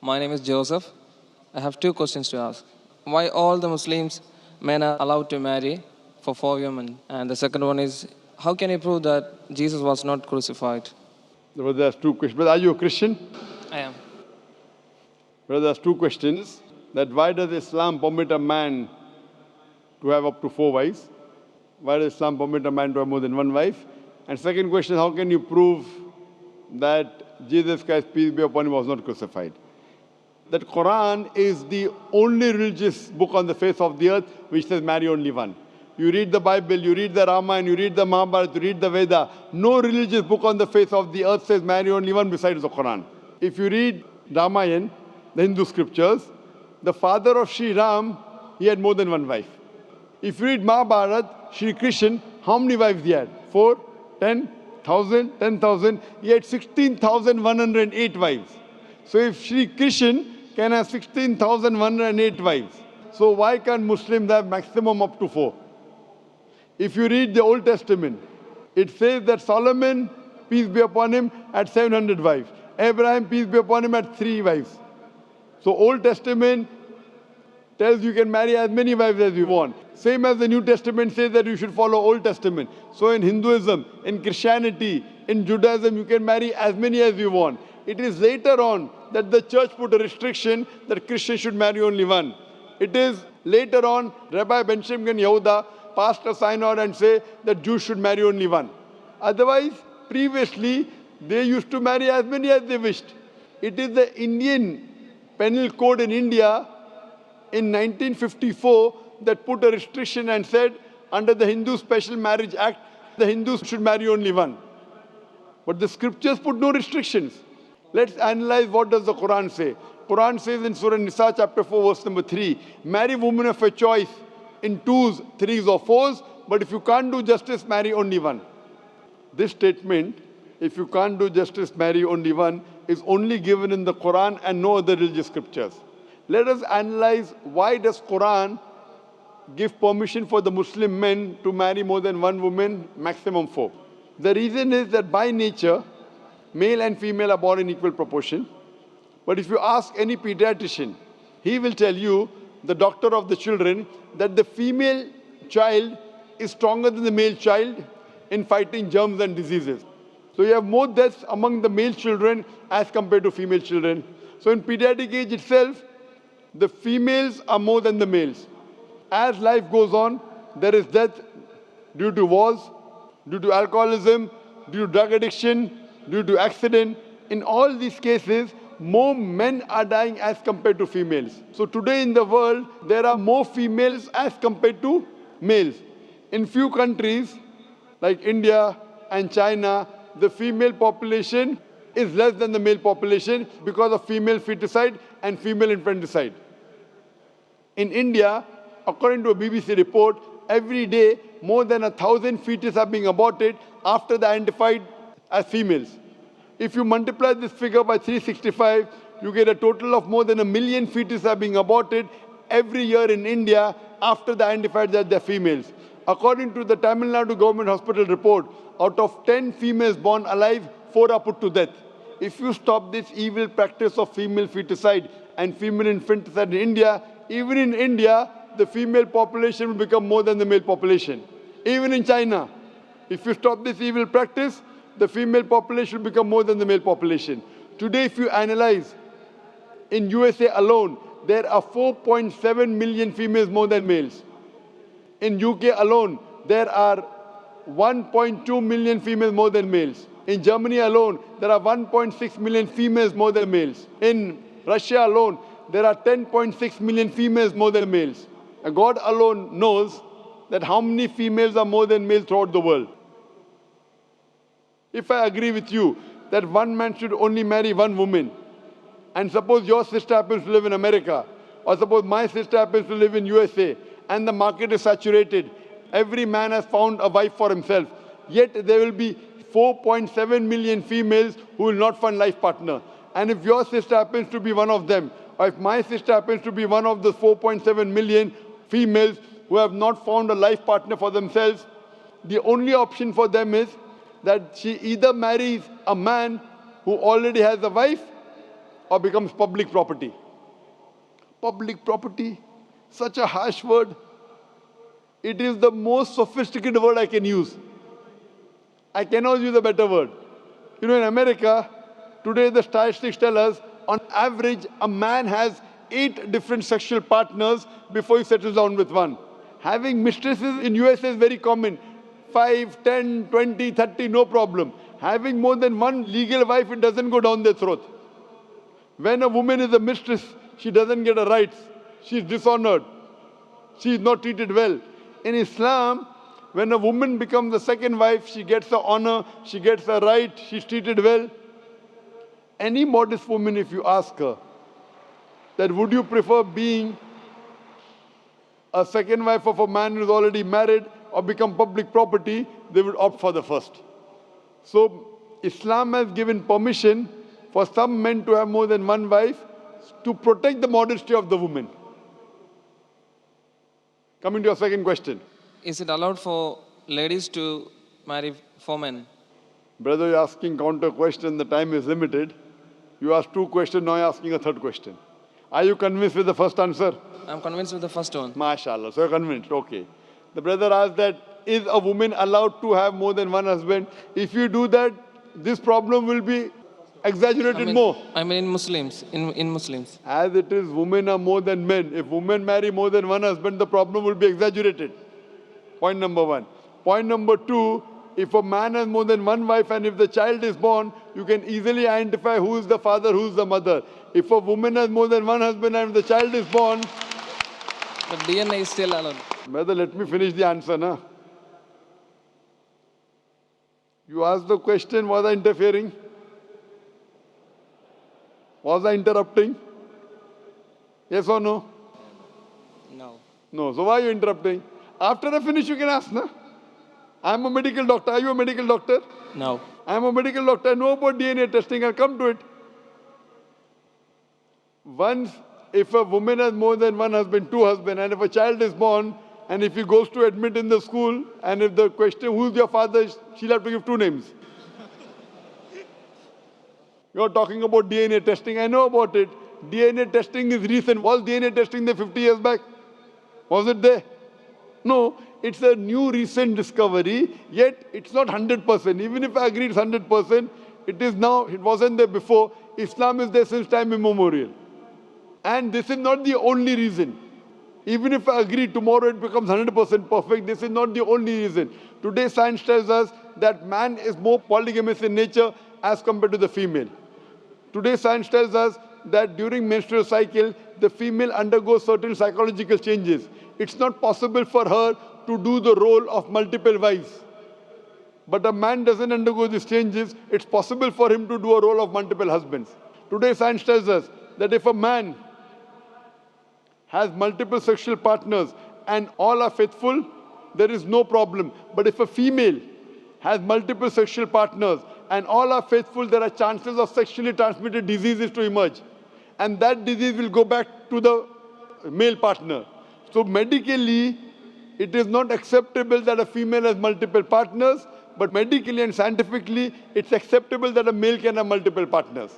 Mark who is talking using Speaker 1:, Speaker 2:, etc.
Speaker 1: My name is Joseph. I have two questions to ask. Why all the Muslims men are allowed to marry for 4 women? And the second one is, how can you prove that Jesus was not crucified?
Speaker 2: Brother, there's two questions. Brother, are you a Christian?
Speaker 1: I am.
Speaker 2: Brother, there's two questions. That why does Islam permit a man to have up to 4 wives? Why does Islam permit a man to have more than one wife? And second question, how can you prove that Jesus Christ, peace be upon him, was not crucified? That Quran is the only religious book on the face of the earth which says marry only one. You read the Bible, you read the Ramayana, you read the Mahabharata, you read the Veda. No religious book on the face of the earth says marry only one besides the Quran. If you read Ramayana, the Hindu scriptures, the father of Sri Ram, he had more than one wife. If you read Mahabharata, Sri Krishna, how many wives he had? 4, 10,000, 10,000. He had 16,108 wives. So if Sri Krishna can have 16,108 wives, so why can't Muslims have maximum up to 4? If you read the Old Testament, it says that Solomon, peace be upon him, had 700 wives. Abraham, peace be upon him, had 3 wives. So Old Testament tells you can marry as many wives as you want. Same as the New Testament says that you should follow Old Testament. So in Hinduism, in Christianity, in Judaism, you can marry as many as you want. It is later on that the church put a restriction that Christians should marry only one. It is later on, Rabbi Benjamin Yehuda passed a synod and say that Jews should marry only one. Otherwise, previously, they used to marry as many as they wished. It is the Indian penal code in India in 1954 that put a restriction and said under the Hindu Special Marriage Act, the Hindus should marry only one. But the scriptures put no restrictions. Let's analyze what does the Quran say. Quran says in Surah Nisa chapter 4 verse number 3, marry women of your choice in 2s, 3s or 4s, but if you can't do justice, marry only one. This statement, if you can't do justice, marry only one, is only given in the Quran and no other religious scriptures. Let us analyze why does Quran give permission for the Muslim men to marry more than one woman, maximum 4. The reason is that by nature, male and female are born in equal proportion. But if you ask any pediatrician, he will tell you, the doctor of the children, that the female child is stronger than the male child in fighting germs and diseases. So you have more deaths among the male children as compared to female children. So in pediatric age itself, the females are more than the males. As life goes on, there is death due to wars, due to alcoholism, due to drug addiction, due to accident. In all these cases, more men are dying as compared to females. So today in the world, there are more females as compared to males. In few countries, like India and China, the female population is less than the male population because of female feticide and female infanticide. In India, according to a BBC report, every day more than 1,000 fetuses are being aborted after they are identified as females. If you multiply this figure by 365, you get a total of more than 1 million fetuses are being aborted every year in India after they are identified that they are females. According to the Tamil Nadu Government Hospital report, out of 10 females born alive, 4 are put to death. If you stop this evil practice of female feticide and female infanticide in India, even in India, the female population will become more than the male population. Even in China, if you stop this evil practice, the female population will become more than the male population. Today, if you analyze, in USA alone, there are 4.7 million females more than males. In UK alone, there are 1.2 million females more than males. In Germany alone, there are 1.6 million females more than males. In Russia alone, there are 10.6 million females more than males. And God alone knows that how many females are more than males throughout the world. If I agree with you that one man should only marry one woman, and suppose your sister happens to live in America, or suppose my sister happens to live in USA, and the market is saturated, every man has found a wife for himself, yet there will be 4.7 million females who will not find life partner. And if your sister happens to be one of them, or if my sister happens to be one of the 4.7 million females who have not found a life partner for themselves, the only option for them is that she either marries a man who already has a wife, or becomes public property. Public property, such a harsh word. It is the most sophisticated word I can use. I cannot use a better word. You know, in America, today the statistics tell us, on average, a man has 8 different sexual partners before he settles down with one. Having mistresses in US is very common. 5, 10, 20, 30, no problem. Having more than one legal wife, it doesn't go down their throat. When a woman is a mistress, she doesn't get her rights. She is dishonored. She is not treated well. In Islam, when a woman becomes the second wife, she gets the honor, she gets the right, she's treated well. Any modest woman, if you ask her, that would you prefer being a second wife of a man who's already married or become public property, they would opt for the first. So Islam has given permission for some men to have more than one wife to protect the modesty of the woman. Coming to your second question.
Speaker 1: Is it allowed for ladies to marry 4 men?
Speaker 2: Brother, you're asking counter question, the time is limited. You asked 2 questions, now you're asking a 3rd question. Are you convinced with the first answer?
Speaker 1: I'm convinced with the first one.
Speaker 2: MashaAllah, so you're convinced, okay. The brother asked that, is a woman allowed to have more than one husband? If you do that, this problem will be exaggerated more.
Speaker 1: I mean in Muslims, in Muslims.
Speaker 2: As it is, women are more than men. If women marry more than one husband, the problem will be exaggerated. Point number 1. Point number 2, if a man has more than one wife and if the child is born, you can easily identify who is the father, who is the mother. If a woman has more than one husband and the child is born...
Speaker 1: But DNA is still allowed.
Speaker 2: Brother, let me finish the answer, na? You asked the question, was I interfering? Was I interrupting? Yes or no?
Speaker 1: No.
Speaker 2: No. So why are you interrupting? After I finish, you can ask, na? I'm a medical doctor. Are you a medical doctor?
Speaker 1: No.
Speaker 2: I'm a medical doctor. I know about DNA testing. I'll come to it. Once, if a woman has more than one husband, 2 husbands, and if a child is born, and if he goes to admit in the school, and if the question, who's your father, she'll have to give 2 names. You're talking about DNA testing. I know about it. DNA testing is recent. Was DNA testing there 50 years back? Was it there? No. It's a new recent discovery, yet it's not 100%. Even if I agree it's 100%, it is now, it wasn't there before. Islam is there since time immemorial. And this is not the only reason. Even if I agree tomorrow it becomes 100% perfect, this is not the only reason. Today science tells us that man is more polygamous in nature as compared to the female. Today science tells us that during menstrual cycle, the female undergoes certain psychological changes. It's not possible for her to do the role of multiple wives. But a man doesn't undergo these changes. It's possible for him to do a role of multiple husbands. Today science tells us that if a man has multiple sexual partners and all are faithful, there is no problem. But if a female has multiple sexual partners and all are faithful, there are chances of sexually transmitted diseases to emerge. And that disease will go back to the male partner. So medically, it is not acceptable that a female has multiple partners, but medically and scientifically, it's acceptable that a male can have multiple partners.